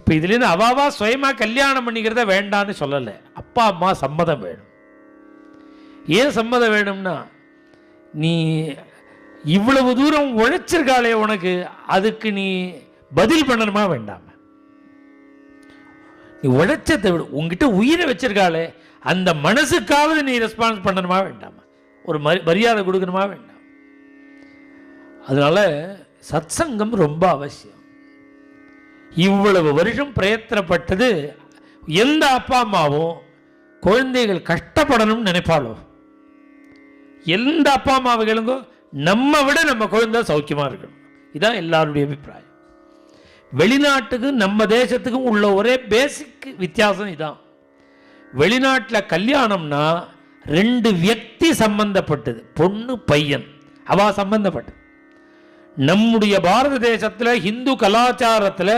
இப்போ இதுலேருந்து அவாவா சுயமாக கல்யாணம் பண்ணிக்கிறத வேண்டான்னு சொல்லலை. அப்பா அம்மா சம்மதம் வேணும். ஏன் சம்மதம் வேணும்னா, நீ இவ்வளவு தூரம் உழைச்சிருக்காளே, உனக்கு அதுக்கு நீ பதில் பண்ணணுமா வேண்டாம? நீ உழைச்சதை விட உங்ககிட்ட உயிரை வச்சிருக்காளே, அந்த மனசுக்காவது நீ ரெஸ்பான்ஸ் பண்ணணுமா வேண்டாமா? ஒரு மரியாதை கொடுக்கணுமா வேண்டாம்? அதனால சத்சங்கம் ரொம்ப அவசியம். இவ்வளவு வருஷம் பிரயத்தனப்பட்டது. எந்த அப்பா அம்மாவும் குழந்தைகள் கஷ்டப்படணும்னு நினைப்பாளோ? எந்த அப்பா அம்மாவை கேளுங்கோ, நம்ம விட நம்ம குழந்தை சௌக்கியமாக இருக்கணும். இதுதான் எல்லாருடைய அபிப்பிராயம். வெளிநாட்டுக்கும் நம்ம தேசத்துக்கும் உள்ள ஒரே பேசிக் வித்தியாசம் இதான். வெளிநாட்டில் கல்யாணம்னா 2 வியக்தி சம்பந்தப்பட்டது, பொண்ணு பையன், அவ சம்பந்தப்பட்டது. நம்முடைய பாரத தேசத்தில் ஹிந்து கலாச்சாரத்தில்